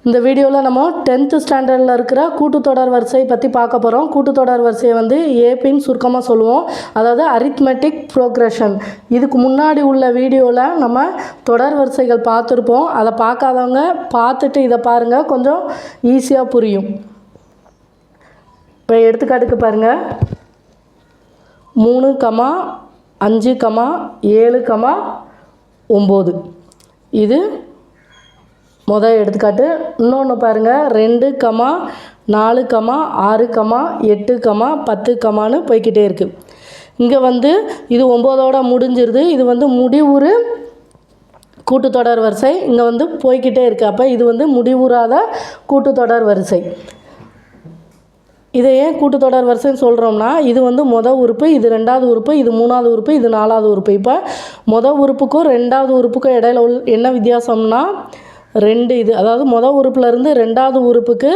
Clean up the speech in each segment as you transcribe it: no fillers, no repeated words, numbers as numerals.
இந்த வீடியோவில் நம்ம 10th ஸ்டாண்டர்டில் இருக்கிற கூட்டுத்தொடர் வரிசை பற்றி பார்க்க போகிறோம். கூட்டுத்தொடர் வரிசையை வந்து ஏபின்னு சுருக்கமாக சொல்லுவோம். அதாவது அரித்மெட்டிக் ப்ரோக்ரெஷன். இதுக்கு முன்னாடி உள்ள வீடியோவில் நம்ம தொடர் வரிசைகள் பார்த்துருப்போம். அதை பார்க்காதவங்க பார்த்துட்டு இதை பாருங்கள், கொஞ்சம் ஈஸியாக புரியும். இப்போ எடுத்துக்காட்டுக்கு பாருங்கள், 3, 5, 7, 9. இது முதல் எடுத்துக்காட்டு. இன்னொன்று பாருங்கள், 2, 4, 6, 8, 10 போய்கிட்டே இருக்குது. இங்கே வந்து இது 9ஓட முடிஞ்சிருது. இது வந்து முடிவுறு கூட்டுத்தொடர் வரிசை. இங்கே வந்து போய்கிட்டே இருக்குது. அப்போ இது வந்து முடிவுறாத கூட்டுத்தொடர் வரிசை. இதை ஏன் கூட்டுத்தொடர் வரிசைன்னு சொல்கிறோம்னா, இது வந்து மொதல் உறுப்பு, இது ரெண்டாவது உறுப்பு, இது மூணாவது உறுப்பு, இது நாலாவது உறுப்பு. இப்போ மொதல் உறுப்புக்கும் ரெண்டாவது உறுப்புக்கும் இடையில என்ன வித்தியாசம்னா 2. இது அதாவது மொதல் உறுப்புலேருந்து ரெண்டாவது உறுப்புக்கு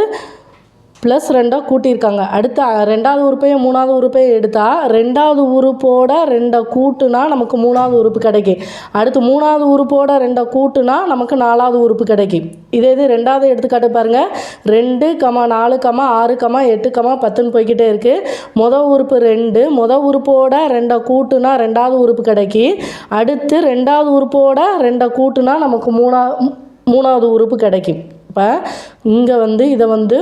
+2 கூட்டியிருக்காங்க. அடுத்து ரெண்டாவது உறுப்பையும் மூணாவது உறுப்பையும் எடுத்தால் ரெண்டாவது உறுப்போட 2 கூட்டுனா நமக்கு மூணாவது உறுப்பு கிடைக்கும். அடுத்து மூணாவது உறுப்போட 2 கூட்டுனா நமக்கு நாலாவது உறுப்பு கிடைக்கும். இதே இது ரெண்டாவது எடுத்துக்காட்டு பாருங்கள், 2, 4, 6, 8, 10 போய்கிட்டே இருக்குது. மொதல் உறுப்பு 2, மொதல் உறுப்போட 2 கூட்டுனா ரெண்டாவது உறுப்பு கிடைக்கும். அடுத்து ரெண்டாவது உறுப்போட 2 கூட்டுனா நமக்கு மூணாவது உறுப்பு கிடைக்கும். இப்போ இங்கே வந்து இதை வந்து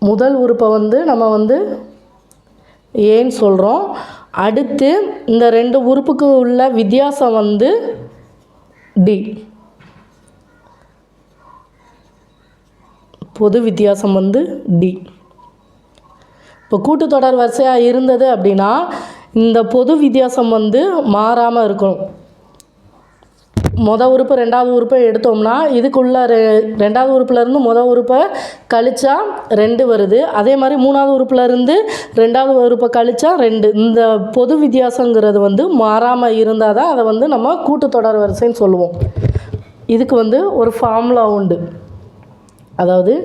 முதல் உறுப்பை வந்து நம்ம வந்து ஏன்னு சொல்கிறோம். அடுத்து இந்த 2 உறுப்புக்கு உள்ள வித்தியாசம் வந்து டி, பொது வித்தியாசம் வந்து டி. இப்போ கூட்டுத்தொடர் வரிசையாக இருந்தது அப்படின்னா இந்த பொது வித்தியாசம் வந்து மாறாமல் இருக்கணும். மொதல் உறுப்பு ரெண்டாவது உறுப்பை எடுத்தோம்னா இதுக்குள்ள ரெண்டாவது உறுப்புலேருந்து மொதல் உறுப்பை கழிச்சா 2 வருது. அதே மாதிரி மூணாவது உறுப்புலேருந்து ரெண்டாவது உறுப்பை கழிச்சா 2. இந்த பொது வித்தியாசங்கிறது வந்து மாறாமல் இருந்தால் தான் அதை வந்து நம்ம கூட்டுத்தொடர் வரிசைன்னு சொல்லுவோம். இதுக்கு வந்து ஒரு ஃபார்முலா உண்டு. அதாவது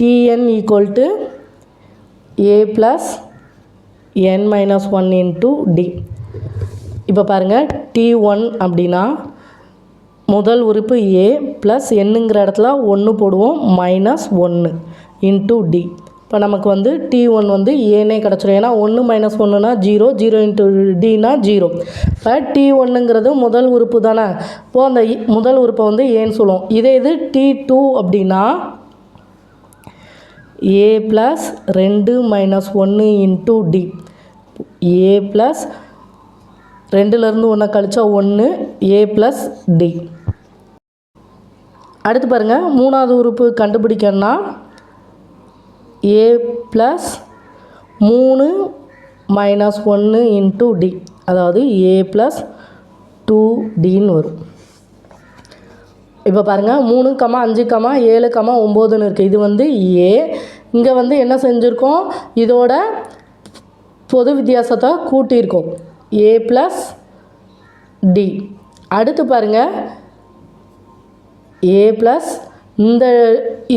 Tn = a + n - 1 × d. இப்போ பாருங்கள், T1 அப்படின்னா முதல் உறுப்பு a ப்ளஸ் என்னங்கிற இடத்துல 1 போடுவோம், -1 × d. இப்போ நமக்கு வந்து T1 வந்து ஏனே கிடச்சிடும். ஏன்னா 1 - 1னா 0, 0 × dனா 0. இப்போ T1ங்கிறது முதல் உறுப்பு தானே. இப்போது அந்த முதல் உறுப்பை வந்து ஏன்னு சொல்லுவோம். இதே இது T2 அப்படின்னா a + 2 - 1 × d. a + 2லேருந்து 1 கழிச்சா 1, a + d. அடுத்து பாருங்கள், மூணாவது உறுப்பு கண்டுபிடிக்கணும்னா a + 3 - 1 × d, அதாவது a + 2dன்னு வரும். இப்போ பாருங்கள், 3, 5, 7, 9ன்னு இருக்குது. இது வந்து a. இங்கே வந்து என்ன செஞ்சுருக்கோம், இதோட பொது வித்தியாசத்தை கூட்டியிருக்கோம், a + d. அடுத்து பாருங்கள், a + இந்த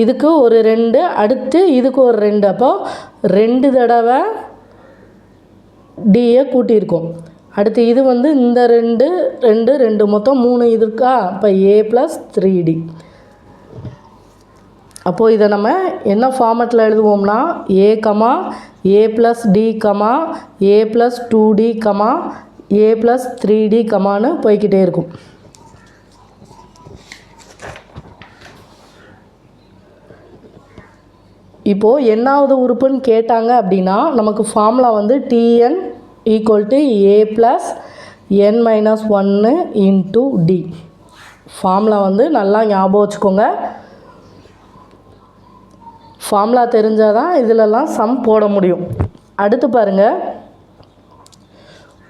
இதுக்கு ஒரு 2, அடுத்து இதுக்கு ஒரு 2. அப்போது 2 தடவை டியை கூட்டியிருக்கோம். அடுத்து இது வந்து இந்த 2, 2, 2 மொத்தம் 3 இது இருக்கா. இப்போ a + 3d. அப்போது இதை நம்ம என்ன ஃபார்மேட்டில் எழுதுவோம்னா a, a + d, a + 2d, a + 3d ன்னு போய்கிட்டே இருக்கும். இப்போது என்னாவது உறுப்புன்னு கேட்டாங்க அப்படின்னா நமக்கு ஃபார்முலா வந்து Tn = a + n - 1 × d. Formula வந்து நல்லா ஞாபகம் வச்சுக்கோங்க. ஃபார்முலா தெரிஞ்சால் தான் இதிலெல்லாம் சம் போட முடியும். அடுத்து பாருங்கள்,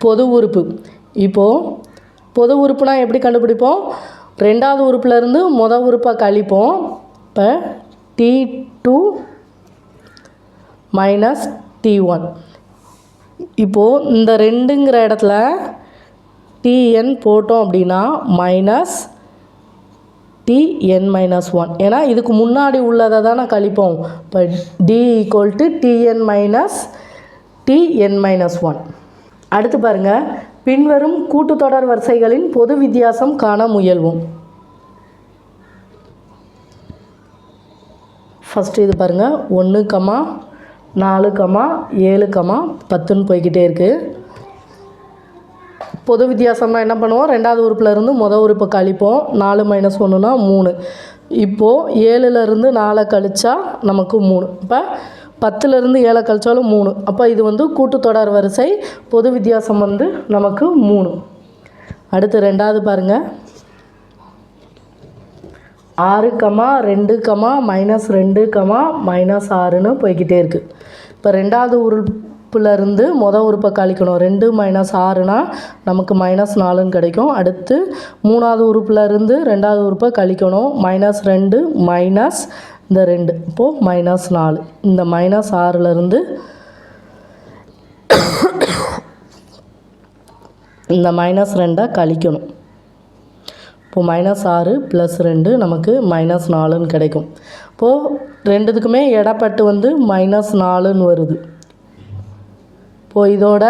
பொது உறுப்பு. இப்போது பொது உறுப்புனா எப்படி கண்டுபிடிப்போம், ரெண்டாவது உறுப்புலேருந்து மொதல் உறுப்பை கழிப்போம். இப்போ T2 - T1. இப்போது இந்த 2ங்கிற இடத்துல Tn போட்டோம் அப்படின்னா -Tn - 1. ஏன்னா இதுக்கு முன்னாடி உள்ளதை தான் நான் கழிப்போம். இப்போ d = Tn - Tn - 1. அடுத்து பாருங்கள், பின்வரும் கூட்டுத்தொடர் வரிசைகளின் பொது வித்தியாசம் காண முயல்வோம். ஃபஸ்ட்டு இது பாருங்கள், 1, 4, 7, 10ன்னு போய்கிட்டே இருக்குது. பொது வித்தியாசம்னா என்ன பண்ணுவோம், ரெண்டாவது உறுப்புலேருந்து மொதல் உறுப்பை கழிப்போம். 4 - 1னா 3. இப்போது 7லேருந்து 4 கழிச்சா நமக்கு 3. இப்போ 10லேருந்து 7 கழிச்சாலும் 3. அப்போ இது வந்து கூட்டுத்தொடர் வரிசை. பொது வித்தியாசம் வந்து நமக்கு 3. அடுத்து ரெண்டாவது பாருங்கள், 6, 2, -2, -6ன்னு போய்கிட்டே இருக்குது. இப்போ ரெண்டாவது உறுப்புலேருந்து மொதல் உறுப்பை கழிக்கணும். 2 - 6னா நமக்கு -4ன்னு கிடைக்கும். அடுத்து மூணாவது உறுப்புலேருந்து ரெண்டாவது உறுப்பை கழிக்கணும். -2 இந்த 2, இப்போது -4. இந்த -6லேருந்து இந்த -2 கழிக்கணும். இப்போது -6 + 2 நமக்கு -4ன்னு கிடைக்கும். இப்போது ரெண்டுத்துக்குமே இடப்பட்டு வந்து -4ன்னு வருது. இப்போது இதோட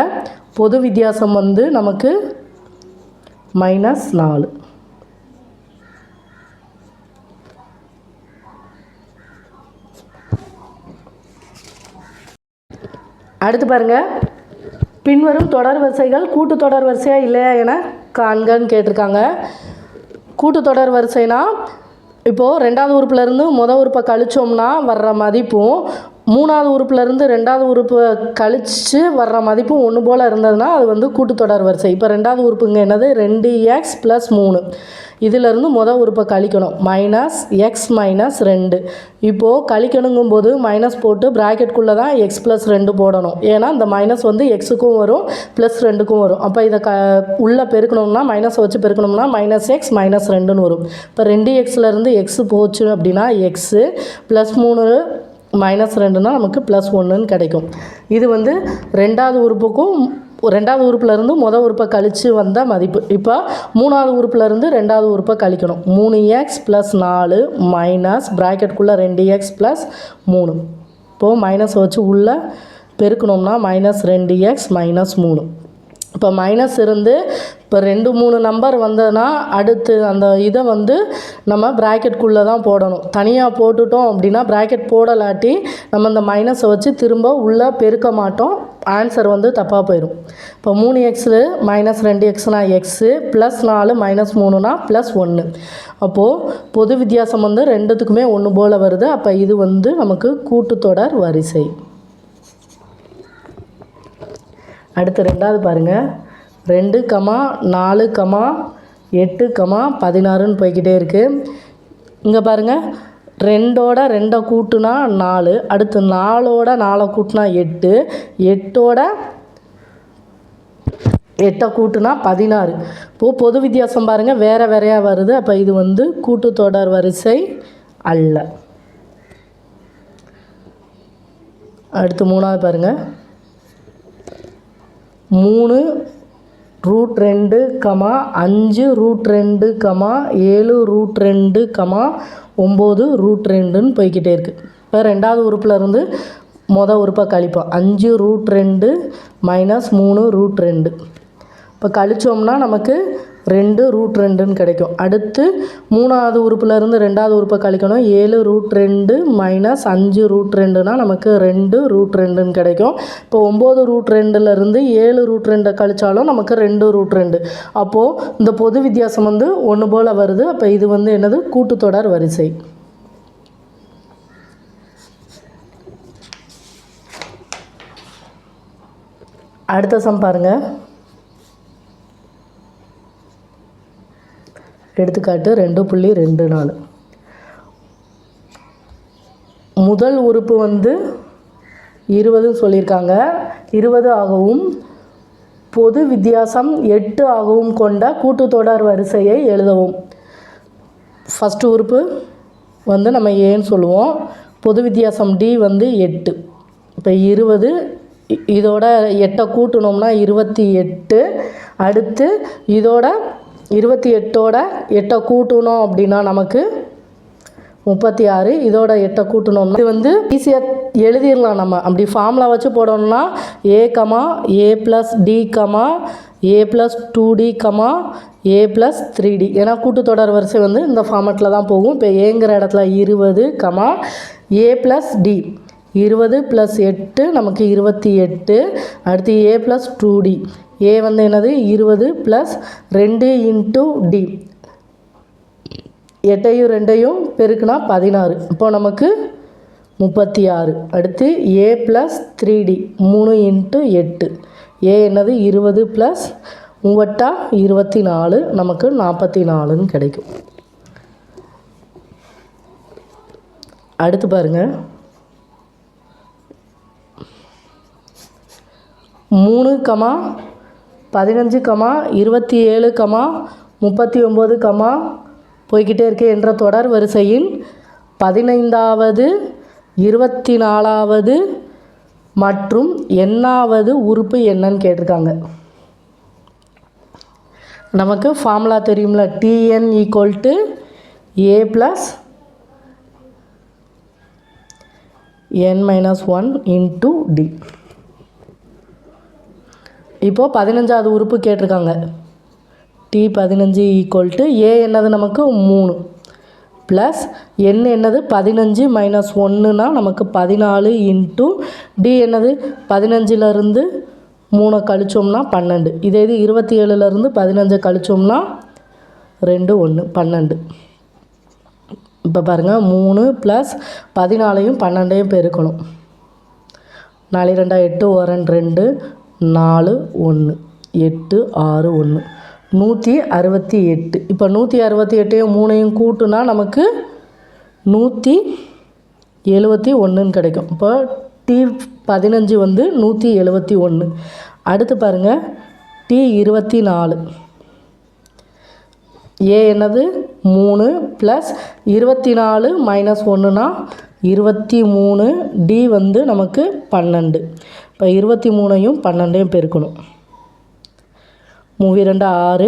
பொது வித்தியாசம் வந்து நமக்கு -4. அடுத்து பாருங்கள், பின்வரும் தொடர் வரிசைகள் கூட்டுத்தொடர் வரிசையாக இல்லையா என காண்கன்னு கேட்டிருக்காங்க. கூட்டுத்தொடர் வரிசைனா இப்போது ரெண்டாவது உறுப்புலேருந்து மொதல் உறுப்பை கழிச்சோம்னா வர்ற மதிப்பும், மூணாவது உறுப்புலேருந்து ரெண்டாவது உறுப்பு கழித்து வர்ற மதிப்பும் ஒன்று போல் இருந்ததுன்னா அது வந்து கூட்டுத்தொடர் வரிசை. இப்போ ரெண்டாவது உறுப்புங்க என்னது, 2x + 3. இதிலேருந்து மொதல் உறுப்பை கழிக்கணும். -x - 2. இப்போது கழிக்கணுங்கும்போது மைனஸ் போட்டு ப்ராக்கெட்குள்ளே தான் x + 2 போடணும். ஏன்னா இந்த மைனஸ் வந்து எக்ஸுக்கும் வரும் +2க்கும் வரும். அப்போ இதை உள்ளே பெருக்கணும்னா மைனஸை வச்சு பெருக்கணும்னா -x - 2ன்னு வரும். இப்போ 2xலேருந்து x போச்சு அப்படின்னா x +3 -2னா நமக்கு +1ன்னு கிடைக்கும். இது வந்து ரெண்டாவது உறுப்புக்கும் ரெண்டாவது உறுப்புலேருந்து மொதல் உறுப்பை கழித்து வந்த மதிப்பு. இப்போ மூணாவது உறுப்புலேருந்து ரெண்டாவது உறுப்பை கழிக்கணும். 3x + 4 minus ப்ராக்கெட்குள்ளே 2x + 3. இப்போது மைனஸை வச்சு உள்ளே பெருக்கணும்னா -2x - 3. இப்போ மைனஸ் இருந்து இப்போ 2, 3 நம்பர் வந்ததுன்னா அடுத்து அந்த இதை வந்து நம்ம ப்ராக்கெட்குள்ளே தான் போடணும். தனியாக போட்டுட்டோம் அப்படின்னா ப்ராக்கெட் போடலாட்டி நம்ம இந்த மைனஸை வச்சு திரும்ப உள்ளே பெருக்க மாட்டோம். ஆன்சர் வந்து தப்பாக போயிடும். இப்போ 3x -2xனா x +4 -3னா +1. அப்போது பொது வித்தியாசம் வந்து ரெண்டுத்துக்குமே ஒன்று போல் வருது. அப்போ இது வந்து நமக்கு கூட்டுத்தொடர் வரிசை. அடுத்து ரெண்டாவது பாருங்கள், 2, 4, 8, 16ன்னு போய்கிட்டே இருக்குது. இங்கே பாருங்கள், 2ஓட 2 கூட்டுனா 4, அடுத்து 4ஓட 4 கூட்டுனா 8, 8ஓட 8 கூட்டுனா 16. இப்போது பொது வித்தியாசம் பாருங்கள் வேறு வேறையாக வருது. அப்போ இது வந்து கூட்டுத்தொடர் வரிசை அல்ல. அடுத்து மூணாவது பாருங்கள், 3 √2, 5 √2, 7 √2, 9 √2ன்னு போய்கிட்டே இருக்குது. இப்போ ரெண்டாவது உறுப்புலேருந்து மொதல் உறுப்பை கழிப்போம். 5 √2 -3 √2. இப்போ கழிச்சோம்னா நமக்கு 2 √2ன்னு கிடைக்கும். அடுத்து மூணாவது உறுப்புலேருந்து ரெண்டாவது உறுப்பை கழிக்கணும். 7 √2 -5 √2னா நமக்கு 2 √2ன்னு கிடைக்கும். இப்போ 9 √2லேருந்து 7 √2 கழிச்சாலும் நமக்கு 2 √2. அப்போது இந்த பொது வித்தியாசம் வந்து ஒன்று போல் வருது. அப்போ இது வந்து என்னது, கூட்டுத்தொடர் வரிசை. அடுத்த சம் பாருங்கள். எடுத்துக்காட்டு 2.24. முதல் உறுப்பு வந்து 20 சொல்லியிருக்காங்க. 20 ஆகவும் பொது வித்தியாசம் 8 ஆகவும் கொண்ட கூட்டுத்தொடர் வரிசையை எழுதவும். ஃபஸ்ட்டு உறுப்பு வந்து நம்ம ஏன்னு சொல்லுவோம். பொது வித்தியாசம் D வந்து 8. இப்போ 20 இதோட 8 கூட்டணும்னா 28. அடுத்து இதோட 28ஓட 8 கூட்டணும் அப்படின்னா நமக்கு 36. இதோட 8 கூட்டணும்னா இது வந்து ஈஸியாக எழுதிடலாம். நம்ம அப்படி ஃபார்முலா வச்சு போடணும்னா A, A + D, A plus 2D comma A plus 3D. ஏன்னா கூட்டுத்தொடர் வரிசை வந்து இந்த ஃபார்மேட்டில் தான் போகும். இப்போ ஏங்கிற இடத்துல 20 கமா ஏ ப்ளஸ் டி. 20 + 8 நமக்கு 28. அடுத்து ஏ ப்ளஸ் 2D. ஏ வந்து என்னது 20 + 2 × D. 8ஐயும் 2ஐயும் பெருக்குனா 16. இப்போ நமக்கு 36. அடுத்து ஏ ப்ளஸ் 3D 3 × 8. ஏ என்னது 20 + 3 24 நமக்கு 44ன்னு கிடைக்கும். அடுத்து பாருங்கள் 3, 15, 27, 39, போய்கிட்டே இருக்கு என்ற தொடர் வரிசையின் 15வது 24வது மற்றும் எண்ணாவது உறுப்பு என்னன்னு கேட்டிருக்காங்க. நமக்கு ஃபார்முலா தெரியும்ல, Tn = A + n - 1 × D. இப்போது 15வது உறுப்பு கேட்டிருக்காங்க. T15 = A என்னது நமக்கு 3 ப்ளஸ் n என்னது 15 - 1னா நமக்கு 14 × D என்னது 15லேருந்து 3 கழிச்சோம்னா 12. இதே இது 27லேருந்து 15 கழிச்சோம்னா 2 1 12. இப்போ பாருங்கள் 3 + 14ஐயும் 12ஐயும் பெருக்கணும். 4 2 8 1 2 4 1 8 6 1 168. இப்போ 168ஐயும் 3ஐயும் கூட்டுனா நமக்கு 171ன்னு கிடைக்கும். இப்போ T15 வந்து 171. அடுத்து பாருங்கள் T24. ஏ என்னது 3 + 24 - 1னா 23. டி வந்து நமக்கு 12. இப்போ 23ஐயும் 12ஐயும் பெருக்கணும். 3 2 6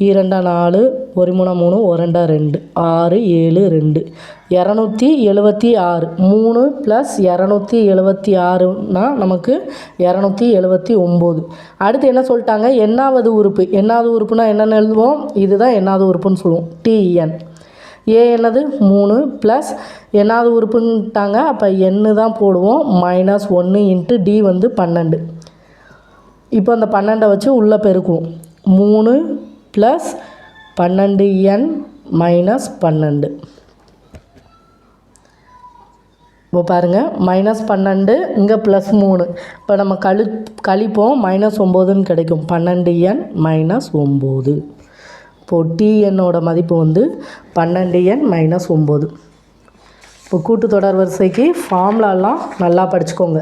2 4 1 3 3 1 2 6 7 2 276. 3 + 276னா நமக்கு 279. அடுத்து என்ன சொல்லிட்டாங்க, எண்ணாவது உறுப்பு. எண்ணாவது உறுப்புனா என்னென்னு எழுதுவோம், இதுதான் எண்ணாவது உறுப்புன்னு சொல்லுவோம், Tn. ஏ என்னது 3 ப்ளஸ் எண்ணாவது உறுப்புன்ட்டாங்க, அப்போ n தான் போடுவோம், -1 × D வந்து 12. இப்போ அந்த 12 வச்சு உள்ளே பெருக்குவோம். 3 + 12n - 12. இப்போ பாருங்கள் -12 இங்கே +3. இப்போ நம்ம கழிப்போம் -9ன்னு கிடைக்கும். 12n - 9. இப்போது Tnோட மதிப்பு வந்து 12n - 9. இப்போ கூட்டுத்தொடர் வரிசைக்கு ஃபார்முலாலாம் நல்லா படிச்சுக்கோங்க.